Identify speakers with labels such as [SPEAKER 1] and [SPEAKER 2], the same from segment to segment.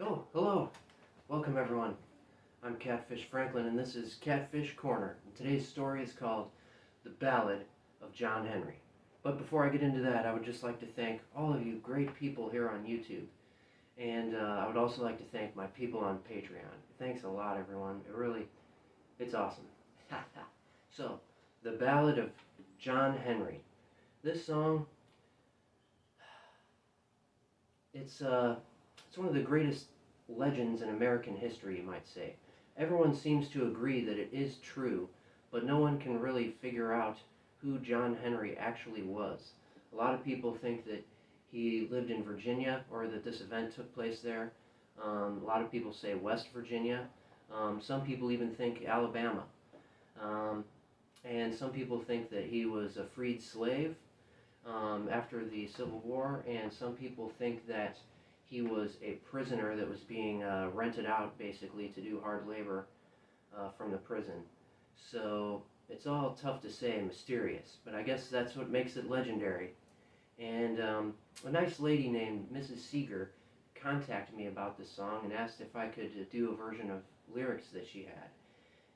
[SPEAKER 1] Oh, hello. Welcome, everyone. I'm Catfish Franklin, and this is Catfish Corner. And today's story is called The Ballad of John Henry. But before I get into that, I would just like to thank all of you great people here on YouTube. And I would also like to thank my people on Patreon. Thanks a lot, everyone. It's awesome. So, The Ballad of John Henry. This song, it's one of the greatest legends in American history, you might say. Everyone seems to agree that it is true, but no one can really figure out who John Henry actually was. A lot of people think that he lived in Virginia, or that this event took place there. A lot of people say West Virginia. Some people even think Alabama. And some people think that he was a freed slave after the Civil War, and some people think that he was a prisoner that was being rented out, basically, to do hard labor from the prison. So it's all tough to say, mysterious, but I guess that's what makes it legendary. And a nice lady named Mrs. Seeger contacted me about this song and asked if I could do a version of lyrics that she had.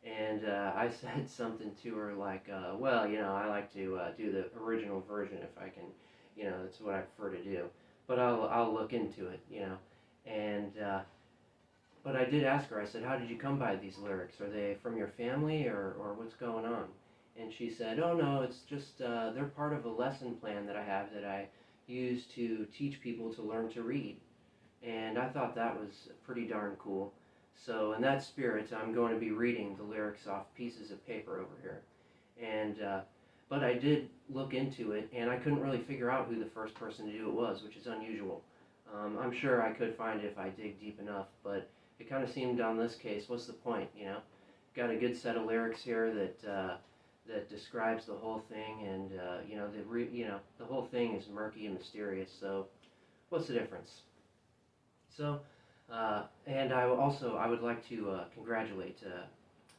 [SPEAKER 1] And I said something to her like, well, I like to do the original version if I can, that's what I prefer to do. But I'll look into it, And but I did ask her. I said, "How did you come by these lyrics? Are they from your family, or what's going on?" And she said, "Oh no, it's just they're part of a lesson plan that I have that I use to teach people to learn to read." And I thought that was pretty darn cool. So in that spirit, I'm going to be reading the lyrics off pieces of paper over here. And but I did look into it, and I couldn't really figure out who the first person to do it was, which is unusual. I'm sure I could find it if I dig deep enough, but it kind of seemed on this case, what's the point, Got a good set of lyrics here that describes the whole thing, and the whole thing is murky and mysterious. So, what's the difference? So, and I would like to congratulate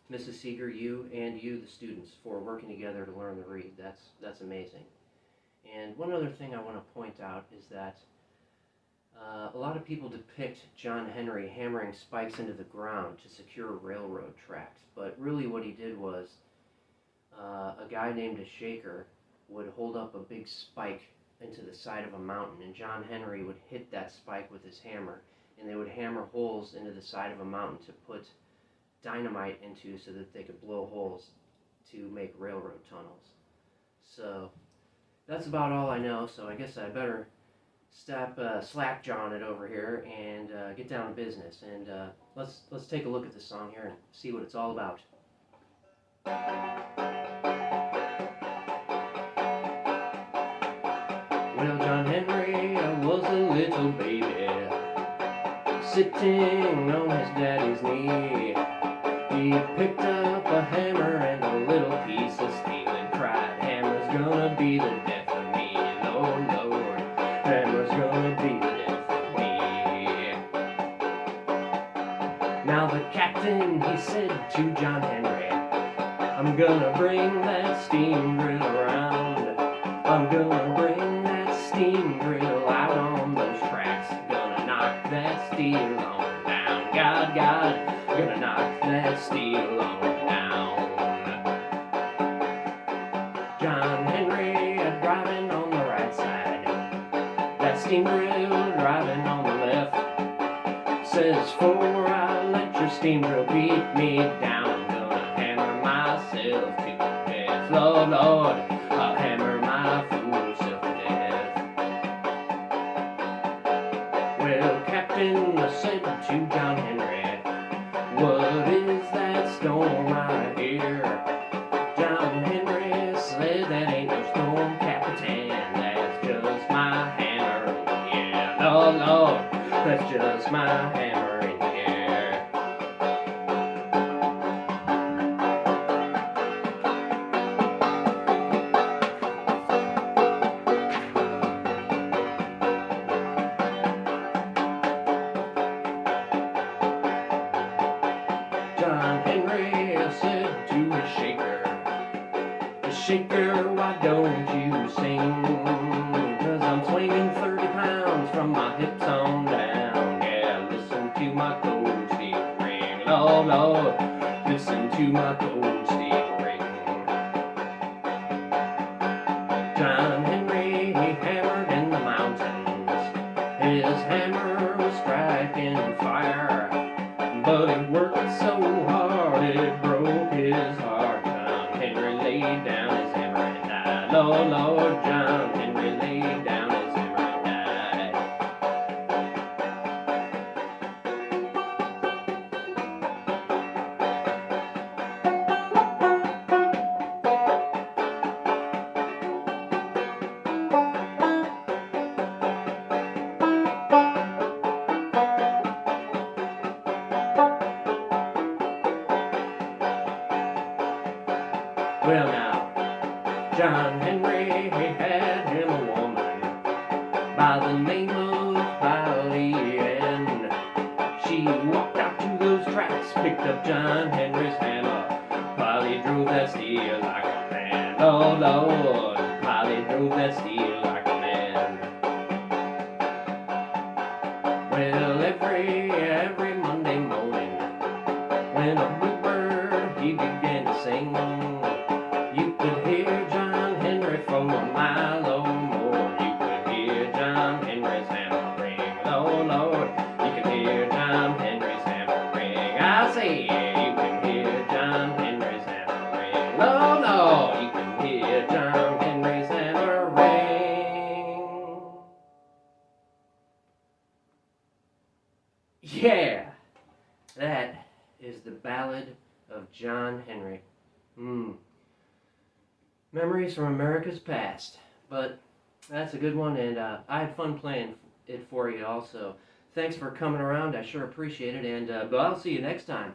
[SPEAKER 1] Mrs. Seeger, you, the students, for working together to learn to read. That's amazing. And one other thing I want to point out is that a lot of people depict John Henry hammering spikes into the ground to secure railroad tracks, but really what he did was a guy named a shaker would hold up a big spike into the side of a mountain, and John Henry would hit that spike with his hammer, and they would hammer holes into the side of a mountain to put dynamite into so that they could blow holes to make railroad tunnels. So that's about all I know, so I guess I better stop slack jawing it over here and get down to business. And let's take a look at this song here and see what it's all about. Well, John Henry was a little baby sitting on his daddy's knee. He picked up a hammer and a little piece of steel and cried, "Hammer's gonna be the death of me, Lord, Lord, hammer's gonna be the death of me." Now the captain, he said to John Henry, "I'm gonna bring that steam drill around. I'm gonna bring that steam drill out on those tracks. Gonna knock that steel on down. God, God, gonna knock that steel on down." John Henry driving on the right side, that steam drill driving on the left. Says, "'Fore I let your steam drill beat me down, I'm gonna hammer myself to death. Lord, Lord, I'll hammer my fool self to death." Well, Captain said to John Henry, "What is that storm I hear?" John Henry said, "That ain't no storm, Capitan, that's just my hammer in the air. Lord, Lord, that's just my hammer in the air." John Henry said to his shaker, "Shaker, why don't you sing? 'Cause I'm swinging 30 pounds from my hips on down. Yeah, listen to Lord, listen to my cold steel ring. John Henry, he hammered in the mountains. His hammer was striking fire, but he worked so hard it broke his heart. John Henry laid down his hammer and died. Lord, Lord, John Henry laid down his hammer and died. Well now, John Henry, he had him a woman by the name of Polly, and she walked out to those tracks, picked up John Henry's hammer. Polly drove that steel like a man. Oh Lord, Polly drove that steel like a man. Well, every Monday morning, when a bluebird he began to sing, you could hear John Henry from a mile or more. You could hear John Henry's hammer ring. Oh Lord, you can hear John Henry's hammer ring. I say, you can hear John Henry's hammer ring. Oh Lord, you can hear John Henry's hammer ring. Yeah, that is the Ballad of John Henry. Memories from America's past. But that's a good one, and I had fun playing it for you also. Thanks for coming around. I sure appreciate it, and but I'll see you next time.